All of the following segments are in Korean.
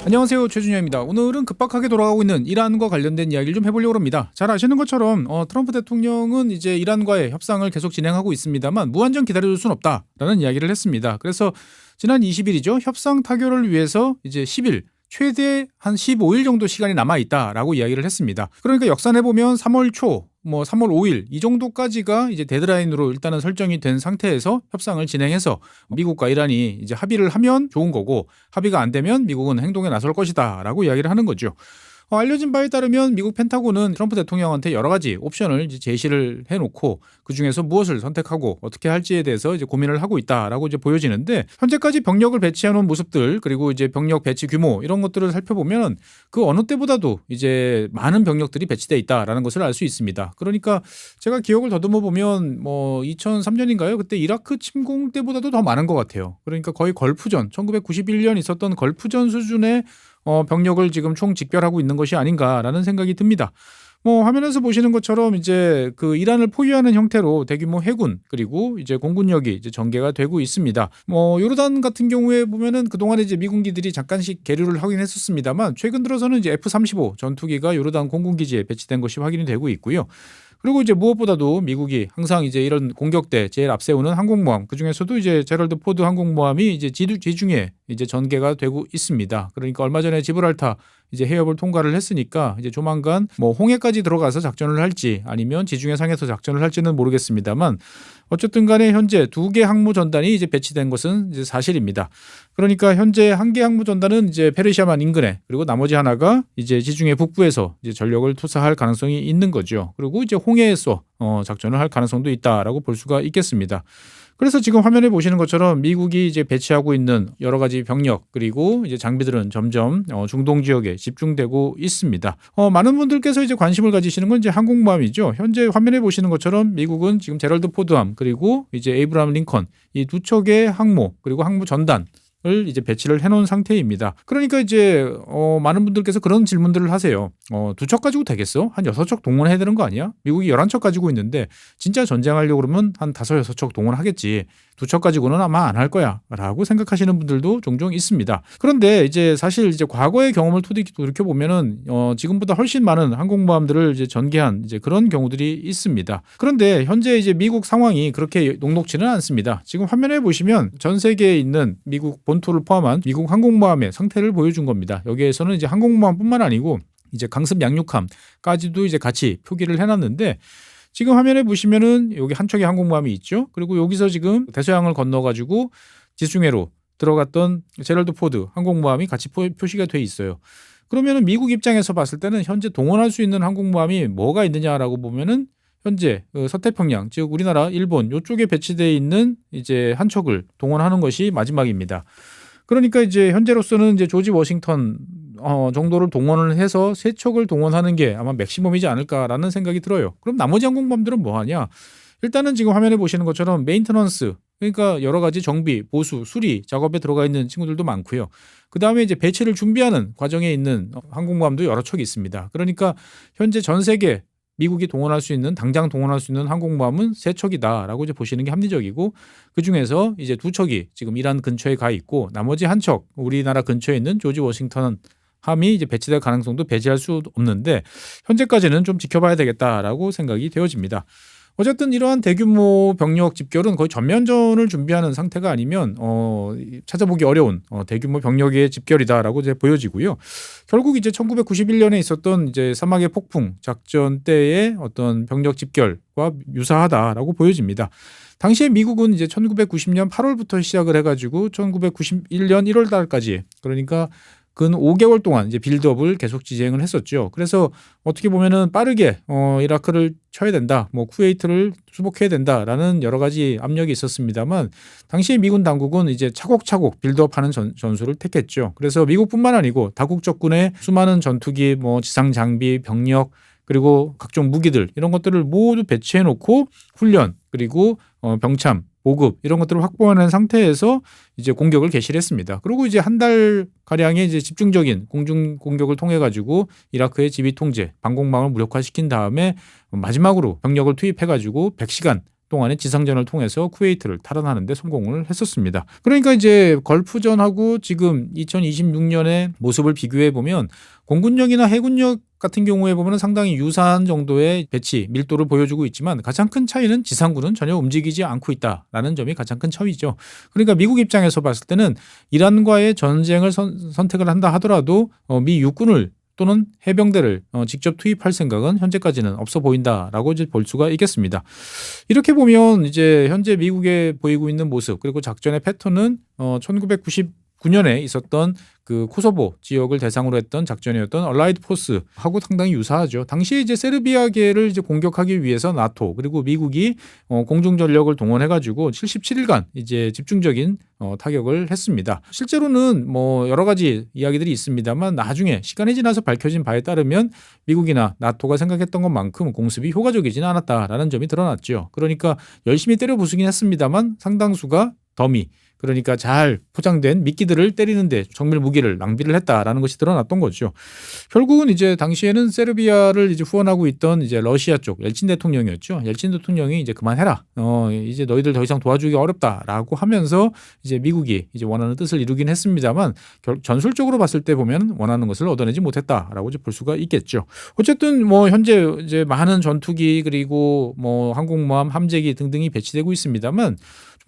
안녕하세요, 최준영입니다. 오늘은 급박하게 돌아가고 있는 이란과 관련된 이야기를 좀 해보려고 합니다. 잘 아시는 것처럼 트럼프 대통령은 이제 이란과의 협상을 계속 진행하고 있습니다만 무한정 기다려줄 수는 없다라는 이야기를 했습니다. 그래서 지난 20일이죠. 협상 타결을 위해서 이제 10일 최대 한 15일 정도 시간이 남아 있다라고 이야기를 했습니다. 그러니까 역산해 보면 3월 초, 3월 5일 이 정도까지가 이제 데드라인으로 일단은 설정이 된 상태에서 협상을 진행해서 미국과 이란이 이제 합의를 하면 좋은 거고, 합의가 안 되면 미국은 행동에 나설 것이다라고 이야기를 하는 거죠. 알려진 바에 따르면 미국 펜타곤은 트럼프 대통령한테 여러 가지 옵션을 이제 제시를 해놓고 그 중에서 무엇을 선택하고 어떻게 할지에 대해서 이제 고민을 하고 있다라고 이제 보여지는데, 현재까지 병력을 배치해놓은 모습들 그리고 이제 병력 배치 규모 이런 것들을 살펴보면 그 어느 때보다도 이제 많은 병력들이 배치돼 있다라는 것을 알 수 있습니다. 그러니까 제가 기억을 더듬어 보면 2003년인가요? 그때 이라크 침공 때보다도 더 많은 것 같아요. 그러니까 거의 걸프전 1991년 있었던 걸프전 수준의 병력을 지금 총 직결하고 있는 것이 아닌가라는 생각이 듭니다. 화면에서 보시는 것처럼 이제 그 이란을 포위하는 형태로 대규모 해군 그리고 이제 공군력이 이제 전개가 되고 있습니다. 요르단 같은 경우에 보면은 그동안에 이제 미군기들이 잠깐씩 계류를 하긴 했었습니다만, 최근 들어서는 이제 F-35 전투기가 요르단 공군기지에 배치된 것이 확인이 되고 있고요. 그리고 이제 무엇보다도 미국이 항상 이제 이런 공격 때 제일 앞세우는 항공모함, 그 중에서도 이제 제럴드 포드 항공모함이 이제 지중해 이제 전개가 되고 있습니다. 그러니까 얼마 전에 지브랄타 이제 해협을 통과를 했으니까 이제 조만간 홍해까지 들어가서 작전을 할지 아니면 지중해 상에서 작전을 할지는 모르겠습니다만, 어쨌든 간에 현재 2개 항모 전단이 이제 배치된 것은 이제 사실입니다. 그러니까 현재 1개 항모 전단은 이제 페르시아만 인근에, 그리고 나머지 하나가 이제 지중해 북부에서 이제 전력을 투사할 가능성이 있는 거죠. 그리고 이제 홍해에서 작전을 할 가능성도 있다라고 볼 수가 있겠습니다. 그래서 지금 화면에 보시는 것처럼 미국이 이제 배치하고 있는 여러 가지 병력 그리고 이제 장비들은 점점 중동 지역에 집중되고 있습니다. 많은 분들께서 이제 관심을 가지시는 건 이제 항공모함이죠. 현재 화면에 보시는 것처럼 미국은 지금 제럴드 포드함 그리고 이제 에이브라함 링컨 이 두 척의 항모 그리고 항모 전단 을 이제 배치를 해놓은 상태입니다. 그러니까 이제 많은 분들께서 그런 질문들을 하세요. 2척 가지고 되겠어? 한 6척 동원해야 되는 거 아니야? 미국이 11척 가지고 있는데 진짜 전쟁하려고 그러면 한 5, 6척 동원하겠지. 2척 가지고는 아마 안 할 거야 라고 생각하시는 분들도 종종 있습니다. 그런데 이제 사실 이제 과거의 경험을 돌이켜 보면은 지금보다 훨씬 많은 항공모함들을 이제 전개한 이제 그런 경우들이 있습니다. 그런데 현재 이제 미국 상황이 그렇게 녹록지는 않습니다. 지금 화면에 보시면 전 세계에 있는 미국 본토를 포함한 미국 항공모함의 상태를 보여준 겁니다. 여기에서는 이제 항공모함뿐만 아니고 이제 강습 양육함까지도 이제 같이 표기를 해놨는데, 지금 화면에 보시면은 여기 한 척의 항공모함이 있죠. 그리고 여기서 지금 대서양을 건너가지고 지중해로 들어갔던 제럴드 포드 항공모함이 같이 표시가 돼 있어요. 그러면은 미국 입장에서 봤을 때는 현재 동원할 수 있는 항공모함이 뭐가 있느냐라고 보면은 현재 서태평양, 즉 우리나라, 일본 이쪽에 배치되어 있는 이제 한 척을 동원하는 것이 마지막입니다. 그러니까 이제 현재로서는 이제 조지 워싱턴 정도를 동원을 해서 3척을 동원하는 게 아마 맥시멈이지 않을까라는 생각이 들어요. 그럼 나머지 항공모함들은 뭐 하냐? 일단은 지금 화면에 보시는 것처럼 메인터넌스, 그러니까 여러 가지 정비, 보수, 수리 작업에 들어가 있는 친구들도 많고요. 그 다음에 이제 배치를 준비하는 과정에 있는 항공모함도 여러 척이 있습니다. 그러니까 현재 전 세계 미국이 동원할 수 있는, 당장 동원할 수 있는 항공모함은 3척이다라고 이제 보시는 게 합리적이고, 그 중에서 이제 2척이 지금 이란 근처에 가 있고 나머지 한 척 우리나라 근처에 있는 조지 워싱턴 함이 이제 배치될 가능성도 배제할 수 없는데, 현재까지는 좀 지켜봐야 되겠다라고 생각이 되어집니다. 어쨌든 이러한 대규모 병력 집결은 거의 전면전을 준비하는 상태가 아니면 찾아보기 어려운 대규모 병력의 집결이다라고 이제 보여지고요. 결국 이제 1991년에 있었던 이제 사막의 폭풍 작전 때의 어떤 병력 집결과 유사하다라고 보여집니다. 당시에 미국은 이제 1990년 8월부터 시작을 해가지고 1991년 1월 달까지, 그러니까 근 5개월 동안 이제 빌드업을 계속 진행을 했었죠. 그래서 어떻게 보면은 빠르게 이라크를 쳐야 된다, 쿠웨이트를 수복해야 된다라는 여러 가지 압력이 있었습니다만, 당시에 미군 당국은 이제 차곡차곡 빌드업하는 전술을 택했죠. 그래서 미국뿐만 아니고 다국 적군의 수많은 전투기, 지상 장비, 병력 그리고 각종 무기들 이런 것들을 모두 배치해 놓고 훈련 그리고 병참 보급 이런 것들을 확보하는 상태에서 이제 공격을 개시를 했습니다. 그리고 이제 한 달 가량의 이제 집중적인 공중 공격을 통해 가지고 이라크의 지휘 통제, 방공망을 무력화시킨 다음에 마지막으로 병력을 투입해 가지고 100시간 동안의 지상전을 통해서 쿠웨이트를 탈환하는 데 성공을 했었습니다. 그러니까 이제 걸프전하고 지금 2026년의 모습을 비교해 보면 공군력이나 해군력 같은 경우에 보면 상당히 유사한 정도의 배치 밀도를 보여주고 있지만 가장 큰 차이는 지상군은 전혀 움직이지 않고 있다라는 점이 가장 큰 차이죠. 그러니까 미국 입장에서 봤을 때는 이란과의 전쟁을 선택을 한다 하더라도 미 육군을 또는 해병대를 직접 투입할 생각은 현재까지는 없어 보인다라고 이제 볼 수가 있겠습니다. 이렇게 보면 이제 현재 미국에 보이고 있는 모습 그리고 작전의 패턴은 1999년에 있었던 그 코소보 지역을 대상으로 했던 작전이었던 얼라이드 포스하고 상당히 유사하죠. 당시에 이제 세르비아계를 이제 공격하기 위해서 나토 그리고 미국이 공중 전력을 동원해가지고 77일간 이제 집중적인 타격을 했습니다. 실제로는 뭐 여러 가지 이야기들이 있습니다만 나중에 시간이 지나서 밝혀진 바에 따르면 미국이나 나토가 생각했던 것만큼 공습이 효과적이지는 않았다라는 점이 드러났죠. 그러니까 열심히 때려 부수긴 했습니다만 상당수가 더미 그러니까 잘 포장된 미끼들을 때리는데 정밀 무기를 낭비를 했다라는 것이 드러났던 거죠. 결국은 이제 당시에는 세르비아를 이제 후원하고 있던 이제 러시아 쪽 엘친 대통령이었죠. 엘친 대통령이 이제 그만해라. 이제 너희들 더 이상 도와주기 어렵다라고 하면서 이제 미국이 이제 원하는 뜻을 이루긴 했습니다만 전술적으로 봤을 때 보면 원하는 것을 얻어내지 못했다라고 이제 볼 수가 있겠죠. 어쨌든 뭐 현재 이제 많은 전투기 그리고 뭐 항공모함, 함재기 등등이 배치되고 있습니다만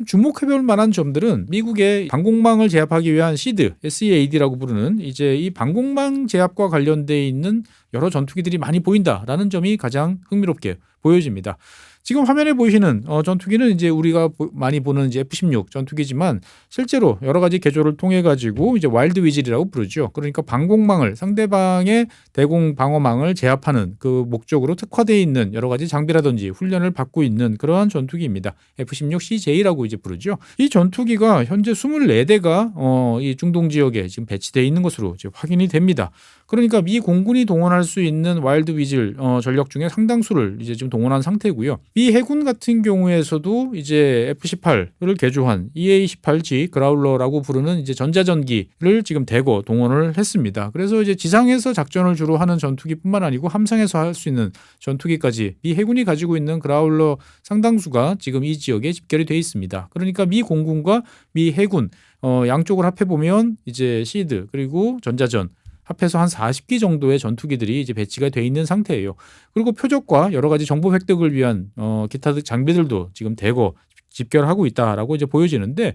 주목해볼 만한 점들은 미국의 방공망을 제압하기 위한 시드, SEAD라고 부르는 이제 이 방공망 제압과 관련돼 있는 여러 전투기들이 많이 보인다라는 점이 가장 흥미롭게 보여집니다. 지금 화면에 보이시는 전투기는 이제 우리가 많이 보는 이제 F-16 전투기지만 실제로 여러 가지 개조를 통해 가지고 이제 와일드 위즐이라고 부르죠. 그러니까 방공망을 상대방의 대공 방어망을 제압하는 그 목적으로 특화되어 있는 여러 가지 장비라든지 훈련을 받고 있는 그러한 전투기입니다. F-16CJ라고 이제 부르죠. 이 전투기가 현재 24대가 이 중동 지역에 지금 배치되어 있는 것으로 이제 확인이 됩니다. 그러니까 미 공군이 동원할 수 있는 와일드 위즐 전력 중에 상당수를 이제 지금 동원한 상태고요. 미 해군 같은 경우에서도 이제 F-18을 개조한 EA-18G 그라울러라고 부르는 이제 전자전기를 지금 대거 동원을 했습니다. 그래서 이제 지상에서 작전을 주로 하는 전투기뿐만 아니고 함상에서 할 수 있는 전투기까지 미 해군이 가지고 있는 그라울러 상당수가 지금 이 지역에 집결이 돼 있습니다. 그러니까 미 공군과 미 해군 양쪽을 합해 보면 이제 시드 그리고 전자전 합해서 한 40기 정도의 전투기들이 이제 배치가 돼 있는 상태예요. 그리고 표적과 여러 가지 정보 획득을 위한 기타 장비들도 지금 대거 집결하고 있다라고 이제 보여지는데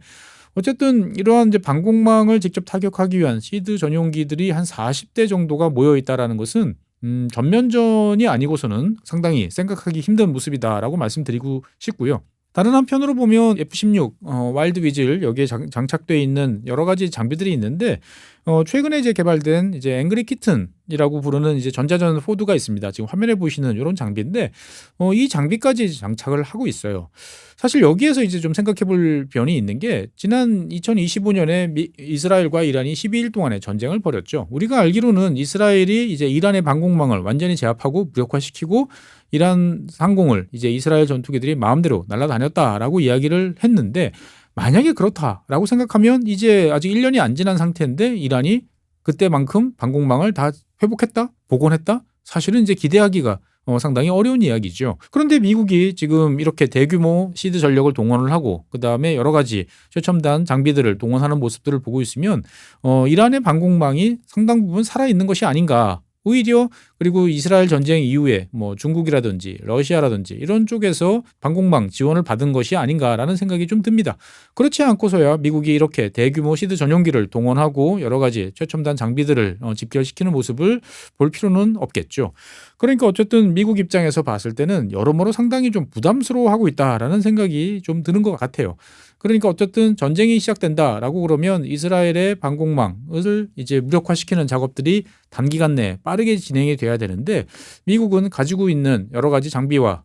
어쨌든 이러한 이제 방공망을 직접 타격하기 위한 시드 전용기들이 한 40대 정도가 모여 있다라는 것은 전면전이 아니고서는 상당히 생각하기 힘든 모습이다라고 말씀드리고 싶고요. 다른 한편으로 보면 F-16 와일드 위즐 여기에 장착되어 있는 여러 가지 장비들이 있는데 최근에 이제 개발된 이제 앵그리 키튼이라고 부르는 이제 전자전 포드가 있습니다. 지금 화면에 보시는 이런 장비인데 이 장비까지 장착을 하고 있어요. 사실 여기에서 이제 좀 생각해볼 변이 있는 게 지난 2025년에 이스라엘과 이란이 12일 동안의 전쟁을 벌였죠. 우리가 알기로는 이스라엘이 이제 이란의 방공망을 완전히 제압하고 무력화시키고 이란 상공을 이제 이스라엘 전투기들이 마음대로 날아다녔다라고 이야기를 했는데 만약에 그렇다라고 생각하면 이제 아직 1년이 안 지난 상태인데 이란이 그때만큼 방공망을 다 회복했다? 복원했다? 사실은 이제 기대하기가 상당히 어려운 이야기죠. 그런데 미국이 지금 이렇게 대규모 시드 전력을 동원을 하고 그다음에 여러 가지 최첨단 장비들을 동원하는 모습들을 보고 있으면 이란의 방공망이 상당 부분 살아있는 것이 아닌가. 오히려 그리고 이스라엘 전쟁 이후에 뭐 중국이라든지 러시아라든지 이런 쪽에서 방공망 지원을 받은 것이 아닌가라는 생각이 좀 듭니다. 그렇지 않고서야 미국이 이렇게 대규모 시드 전용기를 동원하고 여러 가지 최첨단 장비들을 집결시키는 모습을 볼 필요는 없겠죠. 그러니까 어쨌든 미국 입장에서 봤을 때는 여러모로 상당히 좀 부담스러워하고 있다라는 생각이 좀 드는 것 같아요. 그러니까 어쨌든 전쟁이 시작된다라고 그러면 이스라엘의 방공망을 이제 무력화시키는 작업들이 단기간 내에 빠르게 진행이 돼야 되는데 미국은 가지고 있는 여러 가지 장비와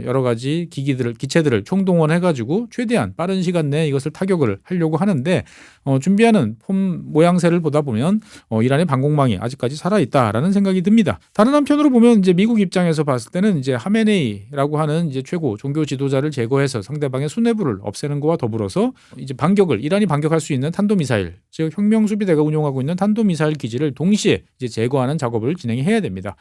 여러 가지 기체들을 총동원해가지고 최대한 빠른 시간 내에 이것을 타격을 하려고 하는데 준비하는 폼 모양새를 보다 보면 이란의 방공망이 아직까지 살아있다라는 생각이 듭니다. 다른 한편으로 보면 이제 미국 입장에서 봤을 때는 이제 하메네이라고 하는 이제 최고 종교 지도자를 제거해서 상대방의 수뇌부를 없애는 것과 더불어서 이제 이란이 반격할 수 있는 탄도미사일, 즉 혁명수비대가 운용하고 있는 탄도미사일 기지를 동시에 이제 제거하는 작업을 진행해야 됩니다.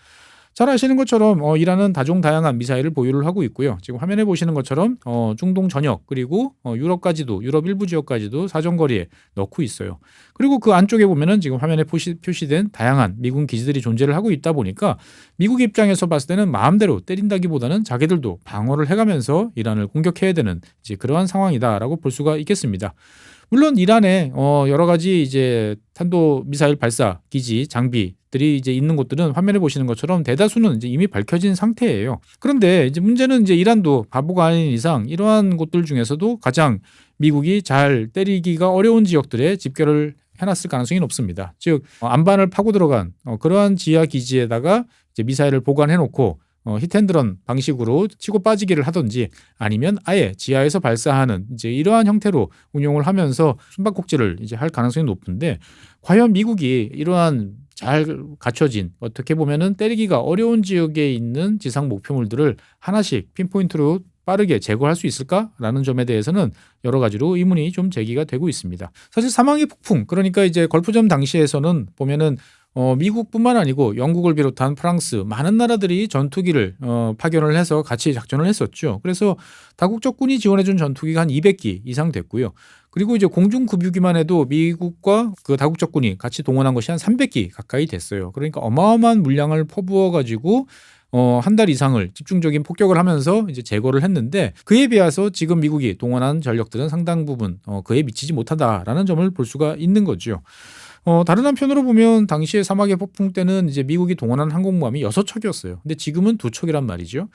잘 아시는 것처럼 이란은 다종다양한 미사일을 보유를 하고 있고요. 지금 화면에 보시는 것처럼 중동 전역 그리고 유럽까지도 유럽 일부 지역까지도 사정거리에 넣고 있어요. 그리고 그 안쪽에 보면은 지금 화면에 표시된 다양한 미군 기지들이 존재를 하고 있다 보니까 미국 입장에서 봤을 때는 마음대로 때린다기보다는 자기들도 방어를 해가면서 이란을 공격해야 되는 이제 그러한 상황이다라고 볼 수가 있겠습니다. 물론 이란에 여러 가지 이제 탄도 미사일 발사 기지 장비들이 이제 있는 곳들은 화면에 보시는 것처럼 대다수는 이제 이미 밝혀진 상태예요. 그런데 이제 문제는 이제 이란도 바보가 아닌 이상 이러한 곳들 중에서도 가장 미국이 잘 때리기가 어려운 지역들에 집결을 해놨을 가능성이 높습니다. 즉 안반을 파고 들어간 그러한 지하 기지에다가 이제 미사일을 보관해놓고 히트앤드런 방식으로 치고 빠지기를 하든지 아니면 아예 지하에서 발사하는 이제 이러한 형태로 운용을 하면서 숨바꼭질을 이제 할 가능성이 높은데 과연 미국이 이러한 잘 갖춰진 어떻게 보면은 때리기가 어려운 지역에 있는 지상 목표물들을 하나씩 핀포인트로 빠르게 제거할 수 있을까라는 점에 대해서는 여러 가지로 의문이 좀 제기가 되고 있습니다. 사실 사망의 폭풍 그러니까 이제 걸프전 당시에서는 보면은 미국뿐만 아니고 영국을 비롯한 프랑스 많은 나라들이 전투기를 파견을 해서 같이 작전을 했었죠. 그래서 다국적군이 지원해준 전투기가 한 200기 이상 됐고요. 그리고 이제 공중급유기만 해도 미국과 그 다국적군이 같이 동원한 것이 한 300기 가까이 됐어요. 그러니까 어마어마한 물량을 퍼부어 가지고 한 달 이상을 집중적인 폭격을 하면서 이제 제거를 했는데 그에 비해서 지금 미국이 동원한 전력들은 상당 부분 그에 미치지 못하다라는 점을 볼 수가 있는 거죠. 다른 한편으로 보면 당시에 사막의 폭풍 때는 이제 미국이 동원한 항공모함이 6척이었어요. 근데 지금은 2척이란 말이죠.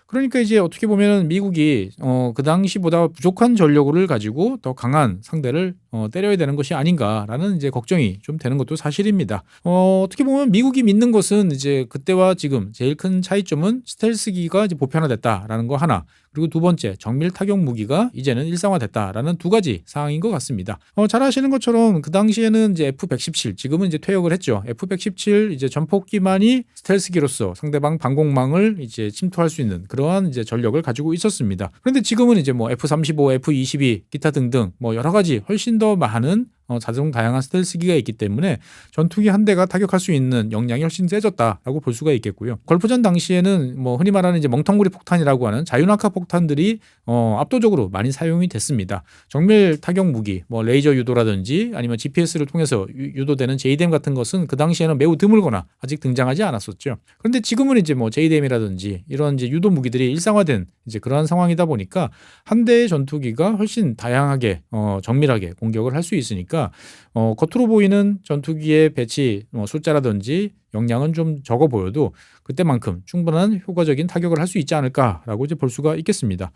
그러니까 이제 어떻게 보면 미국이 그 당시보다 부족한 전력을 가지고 더 강한 상대를 때려야 되는 것이 아닌가라는 이제 걱정이 좀 되는 것도 사실입니다. 어떻게 보면 미국이 믿는 것은 이제 그때와 지금 제일 큰 차이점은 스텔스기가 이제 보편화됐다라는 거 하나. 그리고 두 번째 정밀 타격 무기가 이제는 일상화됐다라는 두 가지 사항인 것 같습니다. 잘 아시는 것처럼 그 당시에는 이제 F-117 지금은 이제 퇴역을 했죠. F-117 이제 전폭기만이 스텔스기로서 상대방 방공망을 이제 침투할 수 있는 그러한 이제 전력을 가지고 있었습니다. 그런데 지금은 이제 뭐 F-35, F-22 기타 등등 뭐 여러 가지 훨씬 더 많은 자동 다양한 스텔스기가 있기 때문에 전투기 한 대가 타격할 수 있는 역량이 훨씬 세졌다라고 볼 수가 있겠고요. 걸프전 당시에는 뭐 흔히 말하는 이제 멍텅구리 폭탄이라고 하는 자유낙하 폭탄들이 압도적으로 많이 사용이 됐습니다. 정밀 타격 무기, 뭐 레이저 유도라든지 아니면 GPS를 통해서 유도되는 JDAM 같은 것은 그 당시에는 매우 드물거나 아직 등장하지 않았었죠. 그런데 지금은 이제 뭐 JDAM이라든지 이런 이제 유도 무기들이 일상화된 이제 그러한 상황이다 보니까 한 대의 전투기가 훨씬 다양하게 정밀하게 공격을 할 수 있으니까 겉으로 보이는 전투기의 배치 숫자라든지 역량은 좀 적어 보여도 그때만큼 충분한 효과적인 타격을 할 수 있지 않을까라고 이제 볼 수가 있겠습니다.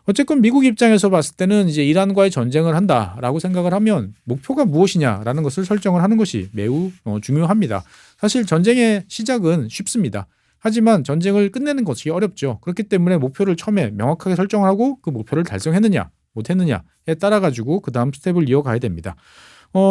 어쨌건 미국 입장에서 봤을 때는 이제 이란과의 전쟁을 한다라고 생각을 하면 목표가 무엇이냐라는 것을 설정을 하는 것이 매우 중요합니다. 사실 전쟁의 시작은 쉽습니다. 하지만 전쟁을 끝내는 것이 어렵죠. 그렇기 때문에 목표를 처음에 명확하게 설정을 하고 그 목표를 달성했느냐 못했느냐에 따라 가지고 그 다음 스텝을 이어가야 됩니다.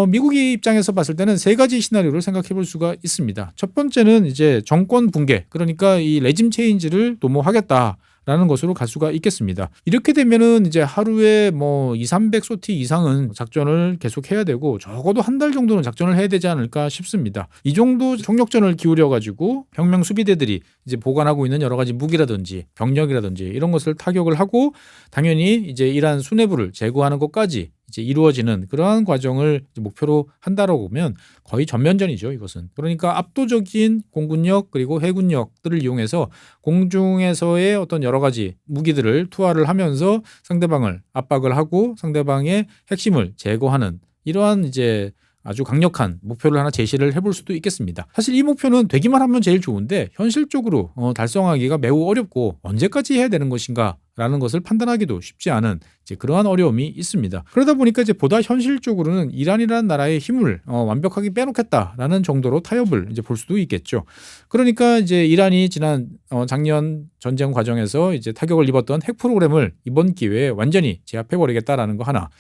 미국의 입장에서 봤을 때는 세 가지 시나리오를 생각해 볼 수가 있습니다. 첫 번째는 이제 정권 붕괴, 그러니까 이 레짐 체인지를 도모하겠다라는 것으로 갈 수가 있겠습니다. 이렇게 되면은 이제 하루에 뭐 200-300소티 이상은 작전을 계속해야 되고 적어도 한 달 정도는 작전을 해야 되지 않을까 싶습니다. 이 정도 총력전을 기울여 가지고 혁명 수비대들이 이제 보관하고 있는 여러 가지 무기라든지 병력이라든지 이런 것을 타격을 하고 당연히 이제 이란 수뇌부를 제거하는 것까지 이제 이루어지는 그러한 과정을 목표로 한다라고 보면 거의 전면전이죠, 이것은. 그러니까 압도적인 공군력 그리고 해군력들을 이용해서 공중에서의 어떤 여러 가지 무기들을 투하를 하면서 상대방을 압박을 하고 상대방의 핵심을 제거하는 이러한 이제 아주 강력한 목표를 하나 제시를 해볼 수도 있겠습니다. 사실 이 목표는 되기만 하면 제일 좋은데 현실적으로 달성하기가 매우 어렵고 언제까지 해야 되는 것인가 라는 것을 판단하기도 쉽지 않은 이제 그러한 어려움이 있습니다. 그러다 보니까 이제 보다 현실적으로는 이란이라는 나라의 힘을 완벽하게 빼놓겠다라는 정도로 타협을 이제 볼 수도 있겠죠. 그러니까 이제 이란이 지난 작년 전쟁 과정에서 이제 타격을 입었던 핵 프로그램을 이번 기회에 완전히 제압해버리겠다라는 거 하나.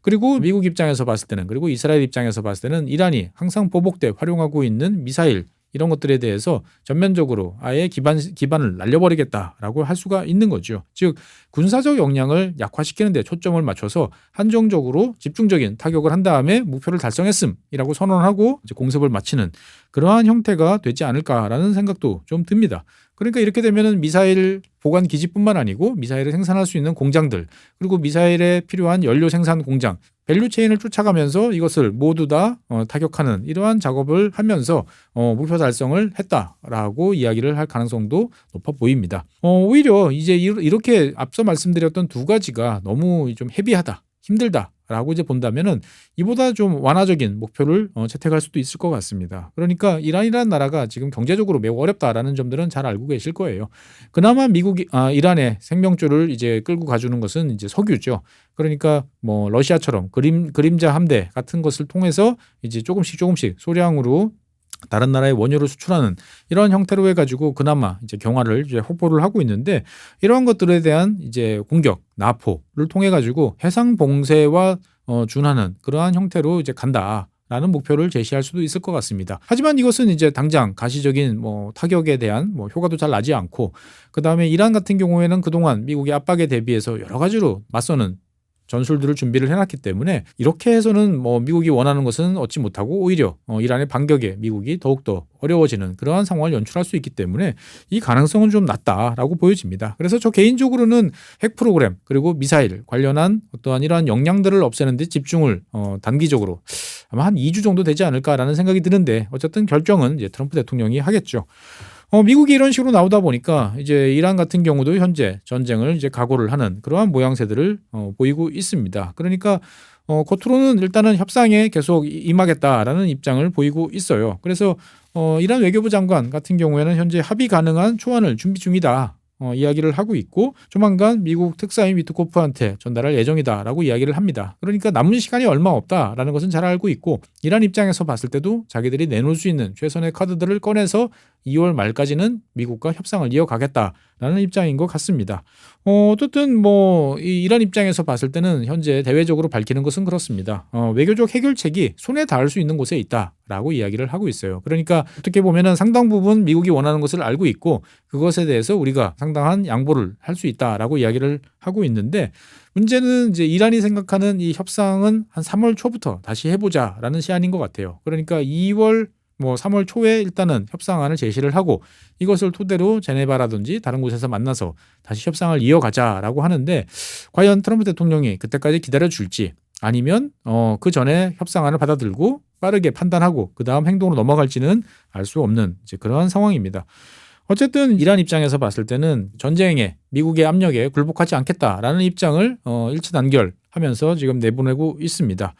그리고 미국 입장에서 봤을 때는 그리고 이스라엘 입장에서 봤을 때는 이란이 항상 보복돼 활용하고 있는 미사일 이런 것들에 대해서 전면적으로 아예 기반을 날려버리겠다라고 할 수가 있는 거죠. 즉 군사적 역량을 약화시키는 데 초점을 맞춰서 한정적으로 집중적인 타격을 한 다음에 목표를 달성했음이라고 선언하고 이제 공습을 마치는 그러한 형태가 되지 않을까라는 생각도 좀 듭니다. 그러니까 이렇게 되면은 미사일 보관 기지뿐만 아니고 미사일을 생산할 수 있는 공장들, 그리고 미사일에 필요한 연료 생산 공장, 밸류 체인을 쫓아가면서 이것을 모두 다 타격하는 이러한 작업을 하면서 목표 달성을 했다라고 이야기를 할 가능성도 높아 보입니다. 오히려 이제 이렇게 앞서 말씀드렸던 두 가지가 너무 좀 헤비하다, 힘들다라고 이제 본다면은 이보다 좀 완화적인 목표를 채택할 수도 있을 것 같습니다. 그러니까 이란이라는 나라가 지금 경제적으로 매우 어렵다라는 점들은 잘 알고 계실 거예요. 그나마 미국이 이란의 생명줄을 이제 끌고 가주는 것은 이제 석유죠. 그러니까 뭐 러시아처럼 그림자 함대 같은 것을 통해서 이제 조금씩 소량으로 다른 나라에 원유를 수출하는 이런 형태로 해가지고 그나마 이제 경화를 이제 확보를 하고 있는데, 이러한 것들에 대한 이제 공격, 나포를 통해 가지고 해상 봉쇄와 준하는 그러한 형태로 이제 간다라는 목표를 제시할 수도 있을 것 같습니다. 하지만 이것은 이제 당장 가시적인 뭐 타격에 대한 뭐 효과도 잘 나지 않고, 그 다음에 이란 같은 경우에는 그동안 미국의 압박에 대비해서 여러 가지로 맞서는 전술들을 준비를 해놨기 때문에 이렇게 해서는 뭐 미국이 원하는 것은 얻지 못하고 오히려 이란의 반격에 미국이 더욱더 어려워지는 그러한 상황을 연출할 수 있기 때문에 이 가능성은 좀 낮다라고 보여집니다. 그래서 저 개인적으로는 핵 프로그램 그리고 미사일 관련한 어떠한 이러한 역량들을 없애는 데 집중을 단기적으로 아마 한 2주 정도 되지 않을까라는 생각이 드는데, 어쨌든 결정은 이제 트럼프 대통령이 하겠죠. 미국이 이런 식으로 나오다 보니까 이제 이란 같은 경우도 현재 전쟁을 이제 각오를 하는 그러한 모양새들을 보이고 있습니다. 그러니까 겉으로는 일단은 협상에 계속 임하겠다라는 입장을 보이고 있어요. 그래서 이란 외교부 장관 같은 경우에는 현재 합의 가능한 초안을 준비 중이다. 이야기를 하고 있고, 조만간 미국 특사인 위트코프한테 전달할 예정이다라고 이야기를 합니다. 그러니까 남은 시간이 얼마 없다라는 것은 잘 알고 있고, 이란 입장에서 봤을 때도 자기들이 내놓을 수 있는 최선의 카드들을 꺼내서 2월 말까지는 미국과 협상을 이어가겠다라는 입장인 것 같습니다. 어쨌든 뭐 이란 입장에서 봤을 때는 현재 대외적으로 밝히는 것은 그렇습니다. 외교적 해결책이 손에 닿을 수 있는 곳에 있다라고 이야기를 하고 있어요. 그러니까 어떻게 보면은 상당 부분 미국이 원하는 것을 알고 있고, 그것에 대해서 우리가 상당한 양보를 할 수 있다라고 이야기를 하고 있는데, 문제는 이제 이란이 생각하는 이 협상은 한 3월 초부터 다시 해보자라는 시한인 것 같아요. 그러니까 2월 3월 초에 일단은 협상안을 제시를 하고, 이것을 토대로 제네바라든지 다른 곳에서 만나서 다시 협상을 이어가자라고 하는데, 과연 트럼프 대통령이 그때까지 기다려줄지, 아니면 그 전에 협상안을 받아들고 빠르게 판단하고 그 다음 행동으로 넘어갈지는 알 수 없는 이제 그러한 상황입니다. 어쨌든 이란 입장에서 봤을 때는 전쟁에 미국의 압력에 굴복하지 않겠다라는 입장을 일치단결하면서 지금 내보내고 있습니다.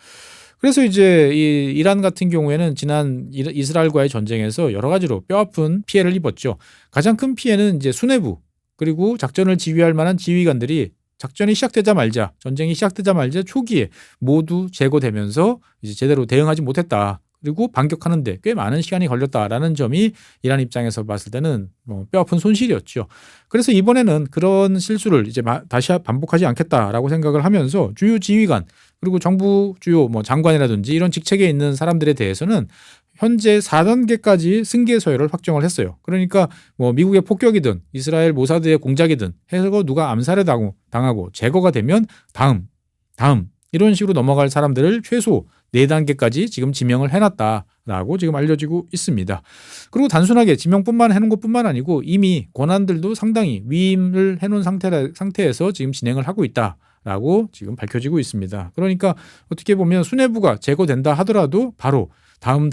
그래서 이제 이 이란 같은 경우에는 지난 이스라엘과의 전쟁에서 여러 가지로 뼈아픈 피해를 입었죠. 가장 큰 피해는 이제 수뇌부, 그리고 작전을 지휘할 만한 지휘관들이 작전이 시작되자마자, 전쟁이 시작되자마자 초기에 모두 제거되면서 이제 제대로 대응하지 못했다. 그리고 반격하는데 꽤 많은 시간이 걸렸다라는 점이 이란 입장에서 봤을 때는 뼈아픈 손실이었죠. 그래서 이번에는 그런 실수를 이제 다시 반복하지 않겠다라고 생각을 하면서 주요 지휘관, 그리고 정부 주요 장관이라든지 이런 직책에 있는 사람들에 대해서는 현재 4단계까지 승계 서열을 확정을 했어요. 그러니까 미국의 폭격이든 이스라엘 모사드의 공작이든 해서 누가 암살을 당하고 제거가 되면 다음 이런 식으로 넘어갈 사람들을 최소 4단계까지 지금 지명을 해놨다라고 지금 알려지고 있습니다. 그리고 단순하게 지명뿐만 해놓은 것뿐만 아니고 이미 권한들도 상당히 위임을 해놓은 상태에서 지금 진행을 하고 있다라고 지금 밝혀지고 있습니다. 그러니까 어떻게 보면 수뇌부가 제거된다 하더라도 바로 다음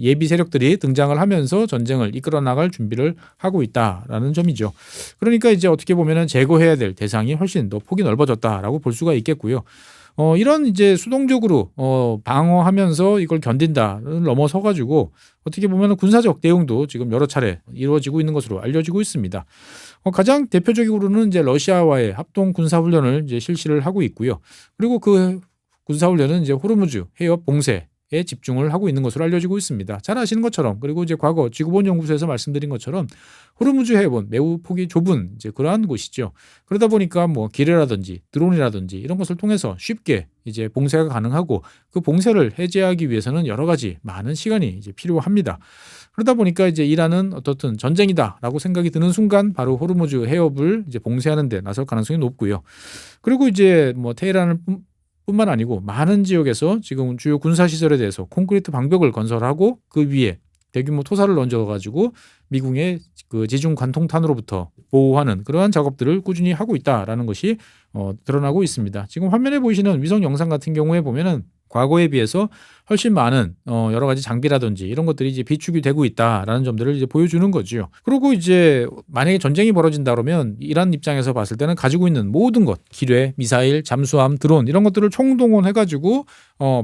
예비 세력들이 등장을 하면서 전쟁을 이끌어 나갈 준비를 하고 있다라는 점이죠. 그러니까 이제 어떻게 보면은 제거해야 될 대상이 훨씬 더 폭이 넓어졌다라고 볼 수가 있겠고요. 이런 이제 수동적으로 방어하면서 이걸 견딘다를 넘어서 가지고 어떻게 보면 군사적 대응도 지금 여러 차례 이루어지고 있는 것으로 알려지고 있습니다. 가장 대표적으로는 이제 러시아와의 합동 군사훈련을 이제 실시를 하고 있고요. 그리고 그 군사훈련은 이제 호르무즈 해협 봉쇄 공격에 집중을 하고 있는 것으로 알려지고 있습니다. 잘 아시는 것처럼, 그리고 이제 과거 지구본 연구소에서 말씀드린 것처럼 호르무즈 해협은 매우 폭이 좁은 이제 그러한 곳이죠. 그러다 보니까 뭐 기뢰라든지 드론이라든지 이런 것을 통해서 쉽게 이제 봉쇄가 가능하고, 그 봉쇄를 해제하기 위해서는 여러 가지 많은 시간이 이제 필요합니다. 그러다 보니까 이제 이란은 어떻든 전쟁이다라고 생각이 드는 순간 바로 호르무즈 해협을 이제 봉쇄하는 데 나설 가능성이 높고요. 그리고 이제 뭐 테헤란을 뿐만 아니고 많은 지역에서 지금 주요 군사 시설에 대해서 콘크리트 방벽을 건설하고 그 위에 대규모 토사를 얹어가지고 미국의 그 지중 관통탄으로부터 보호하는 그러한 작업들을 꾸준히 하고 있다라는 것이 드러나고 있습니다. 지금 화면에 보이시는 위성 영상 같은 경우에 보면은 과거에 비해서 훨씬 많은 여러 가지 장비라든지 이런 것들이 이제 비축이 되고 있다라는 점들을 이제 보여주는 거죠. 그리고 이제 만약에 전쟁이 벌어진다 그러면 이란 입장에서 봤을 때는 가지고 있는 모든 것, 기뢰, 미사일, 잠수함, 드론 이런 것들을 총동원해가지고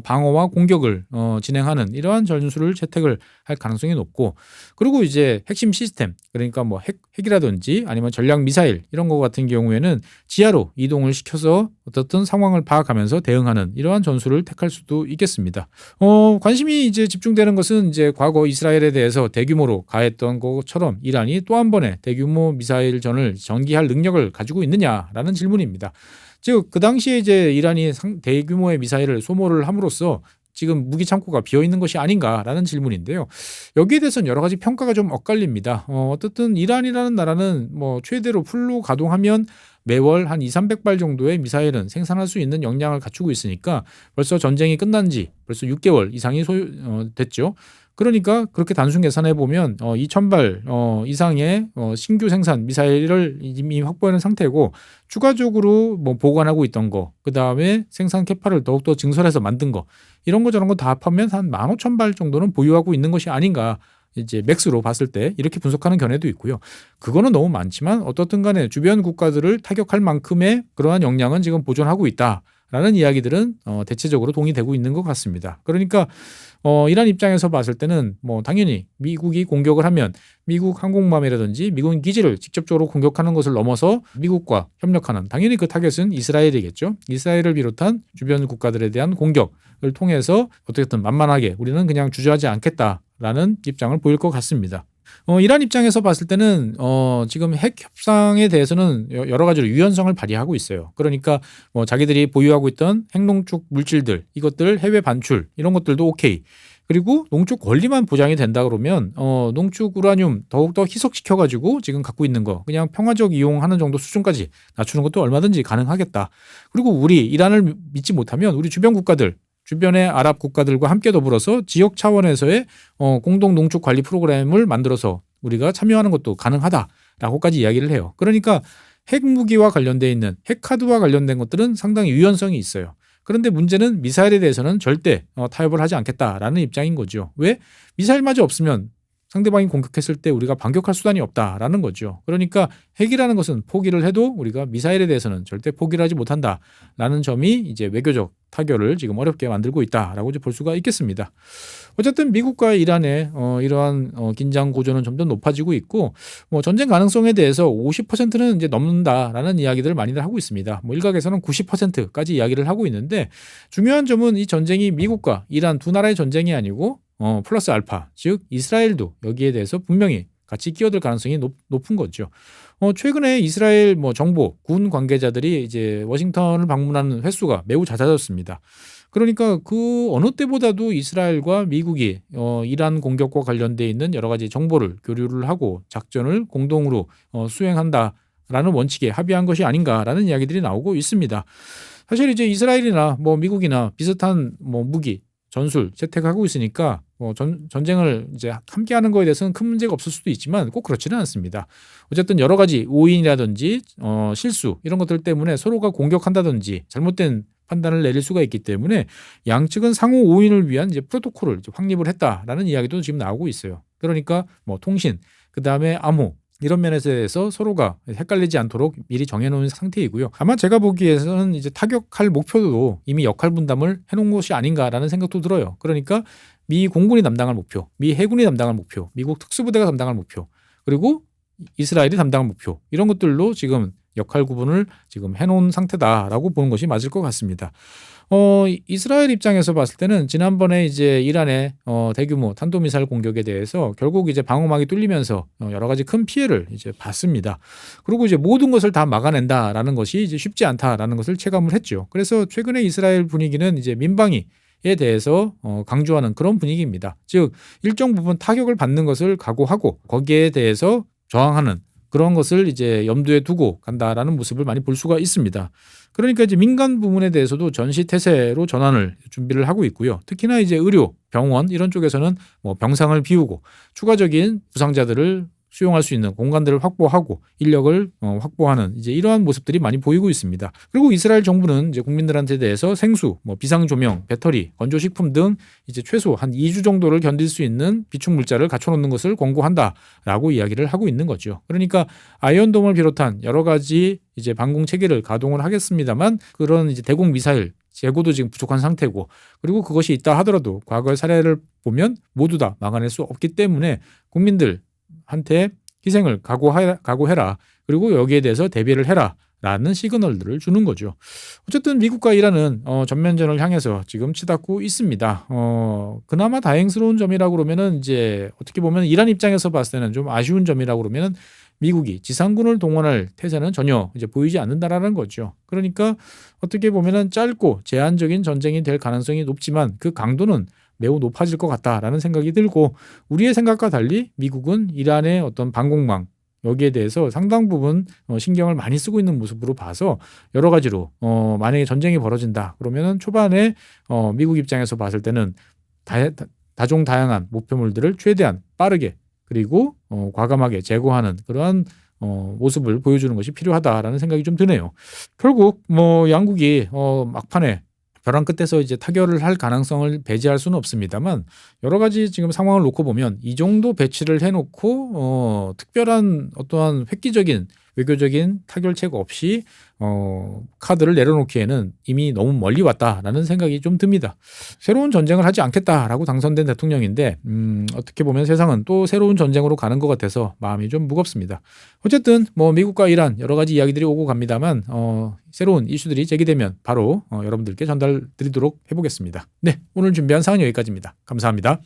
방어와 공격을 진행하는 이러한 전술을 채택을 할 가능성이 높고, 그리고 이제 핵심 시스템, 그러니까 뭐 핵이라든지 아니면 전략 미사일 이런 거 같은 경우에는 지하로 이동을 시켜서 어떻든 상황을 파악하면서 대응하는 이러한 전술을 택할 수도 있겠습니다. 관심이 이제 집중되는 것은 이제 과거 이스라엘에 대해서 대규모로 가했던 것처럼 이란이 또 한 번의 대규모 미사일전을 전개할 능력을 가지고 있느냐라는 질문입니다. 즉 그 당시에 이제 이란이 대규모의 미사일을 소모를 함으로써 지금 무기 창고가 비어 있는 것이 아닌가라는 질문인데요. 여기에 대해서는 여러 가지 평가가 좀 엇갈립니다. 어쨌든 이란이라는 나라는 뭐 최대로 풀로 가동하면 매월 한 200~300발 정도의 미사일은 생산할 수 있는 역량을 갖추고 있으니까 벌써 전쟁이 끝난 지 벌써 6개월 이상이 됐죠. 그러니까 그렇게 단순 계산해 보면 2,000발 이상의 신규 생산 미사일을 이미 확보하는 상태고, 추가적으로 뭐 보관하고 있던 거, 그 다음에 생산 캐파를 더욱더 증설해서 만든 거, 이런 거 저런 거 다 합하면 한 15,000발 정도는 보유하고 있는 것이 아닌가, 이제 맥스로 봤을 때 이렇게 분석하는 견해도 있고요. 그거는 너무 많지만 어떻든 간에 주변 국가들을 타격할 만큼의 그러한 역량은 지금 보존하고 있다라는 이야기들은 대체적으로 동의되고 있는 것 같습니다. 그러니까 이란 입장에서 봤을 때는 뭐 당연히 미국이 공격을 하면 미국 항공모함이라든지 미군 기지를 직접적으로 공격하는 것을 넘어서 미국과 협력하는, 당연히 그 타겟은 이스라엘이겠죠. 이스라엘을 비롯한 주변 국가들에 대한 공격을 통해서 어떻게든 만만하게 우리는 그냥 주저하지 않겠다라는 입장을 보일 것 같습니다. 이란 입장에서 봤을 때는 지금 핵 협상에 대해서는 여러 가지로 유연성을 발휘하고 있어요. 그러니까 뭐 자기들이 보유하고 있던 핵농축 물질들, 이것들 해외 반출 이런 것들도 오케이. 그리고 농축 권리만 보장이 된다 그러면 농축 우라늄 더욱더 희석시켜가지고 지금 갖고 있는 거 그냥 평화적 이용하는 정도 수준까지 낮추는 것도 얼마든지 가능하겠다. 그리고 우리 이란을 믿지 못하면 우리 주변 국가들, 주변의 아랍 국가들과 함께 더불어서 지역 차원에서의 공동 농축 관리 프로그램을 만들어서 우리가 참여하는 것도 가능하다라고까지 이야기를 해요. 그러니까 핵무기와 관련돼 있는 핵카드와 관련된 것들은 상당히 유연성이 있어요. 그런데 문제는 미사일에 대해서는 절대 타협을 하지 않겠다라는 입장인 거죠. 왜? 미사일마저 없으면 상대방이 공격했을 때 우리가 반격할 수단이 없다라는 거죠. 그러니까 핵이라는 것은 포기를 해도 우리가 미사일에 대해서는 절대 포기를 하지 못한다라는 점이 이제 외교적 타결을 지금 어렵게 만들고 있다라고 이제 볼 수가 있겠습니다. 어쨌든 미국과 이란의 이러한 긴장 고조는 점점 높아지고 있고, 뭐 전쟁 가능성에 대해서 50%는 이제 넘는다라는 이야기들을 많이들 하고 있습니다. 뭐 일각에서는 90%까지 이야기를 하고 있는데, 중요한 점은 이 전쟁이 미국과 이란 두 나라의 전쟁이 아니고 플러스 알파, 즉 이스라엘도 여기에 대해서 분명히 같이 끼어들 가능성이 높은 거죠. 최근에 이스라엘 뭐 정보, 군 관계자들이 이제 워싱턴을 방문하는 횟수가 매우 잦아졌습니다. 그러니까 그 어느 때보다도 이스라엘과 미국이 이란 공격과 관련돼 있는 여러 가지 정보를 교류를 하고 작전을 공동으로 수행한다라는 원칙에 합의한 것이 아닌가라는 이야기들이 나오고 있습니다. 사실 이제 이스라엘이나 뭐 미국이나 비슷한 뭐 무기, 전술 채택하고 있으니까 전쟁을 이제 함께하는 거에 대해서는 큰 문제가 없을 수도 있지만 꼭 그렇지는 않습니다. 어쨌든 여러 가지 오인이라든지 실수 이런 것들 때문에 서로가 공격한다든지 잘못된 판단을 내릴 수가 있기 때문에 양측은 상호 오인을 위한 이제 프로토콜을 이제 확립을 했다라는 이야기도 지금 나오고 있어요. 그러니까 뭐 통신, 그 다음에 암호 이런 면에서 대해서 서로가 헷갈리지 않도록 미리 정해놓은 상태이고요. 아마 제가 보기에는 이제 타격할 목표도 이미 역할 분담을 해놓은 것이 아닌가라는 생각도 들어요. 그러니까 미 공군이 담당할 목표, 미 해군이 담당할 목표, 미국 특수부대가 담당할 목표, 그리고 이스라엘이 담당할 목표 이런 것들로 지금 역할 구분을 지금 해놓은 상태다라고 보는 것이 맞을 것 같습니다. 이스라엘 입장에서 봤을 때는 지난번에 이제 이란의 대규모 탄도미사일 공격에 대해서 결국 이제 방어막이 뚫리면서 여러 가지 큰 피해를 이제 봤습니다. 그리고 이제 모든 것을 다 막아낸다라는 것이 이제 쉽지 않다라는 것을 체감을 했죠. 그래서 최근에 이스라엘 분위기는 이제 민방위에 대해서 강조하는 그런 분위기입니다. 즉 일정 부분 타격을 받는 것을 각오하고 거기에 대해서 저항하는 그런 것을 이제 염두에 두고 간다라는 모습을 많이 볼 수가 있습니다. 그러니까 이제 민간 부문에 대해서도 전시 태세로 전환을 준비를 하고 있고요. 특히나 이제 의료, 병원 이런 쪽에서는 뭐 병상을 비우고 추가적인 부상자들을 수용할 수 있는 공간들을 확보하고 인력을 확보하는 이제 이러한 모습들이 많이 보이고 있습니다. 그리고 이스라엘 정부는 이제 국민들한테 대해서 생수, 뭐 비상 조명, 배터리, 건조식품 등 이제 최소 한 2주 정도를 견딜 수 있는 비축 물자를 갖춰놓는 것을 권고한다라고 이야기를 하고 있는 거죠. 그러니까 아이언돔을 비롯한 여러 가지 이제 방공 체계를 가동을 하겠습니다만 그런 이제 대공 미사일 재고도 지금 부족한 상태고 그리고 그것이 있다 하더라도 과거의 사례를 보면 모두 다 막아낼 수 없기 때문에 국민들 한테 희생을 각오해라. 그리고 여기에 대해서 대비를 해라. 라는 시그널들을 주는 거죠. 어쨌든 미국과 이란은 전면전을 향해서 지금 치닫고 있습니다. 그나마 다행스러운 점이라고 그러면은 이제 어떻게 보면 이란 입장에서 봤을 때는 좀 아쉬운 점이라고 그러면은 미국이 지상군을 동원할 태세는 전혀 이제 보이지 않는다라는 거죠. 그러니까 어떻게 보면은 짧고 제한적인 전쟁이 될 가능성이 높지만 그 강도는 매우 높아질 것 같다라는 생각이 들고 우리의 생각과 달리 미국은 이란의 어떤 방공망 여기에 대해서 상당 부분 신경을 많이 쓰고 있는 모습으로 봐서 여러 가지로 만약에 전쟁이 벌어진다 그러면은 초반에 미국 입장에서 봤을 때는 다종다양한 목표물들을 최대한 빠르게 그리고 과감하게 제거하는 그러한 모습을 보여주는 것이 필요하다라는 생각이 좀 드네요. 결국 뭐 양국이 막판에 벼랑 끝에서 이제 타결을 할 가능성을 배제할 수는 없습니다만 여러 가지 지금 상황을 놓고 보면 이 정도 배치를 해놓고 특별한 어떠한 획기적인 외교적인 타결책 없이 카드를 내려놓기에는 이미 너무 멀리 왔다라는 생각이 좀 듭니다. 새로운 전쟁을 하지 않겠다라고 당선된 대통령인데 어떻게 보면 세상은 또 새로운 전쟁으로 가는 것 같아서 마음이 좀 무겁습니다. 어쨌든 뭐 미국과 이란 여러 가지 이야기들이 오고 갑니다만 새로운 이슈들이 제기되면 바로 여러분들께 전달드리도록 해보겠습니다. 네, 오늘 준비한 사항은 여기까지입니다. 감사합니다.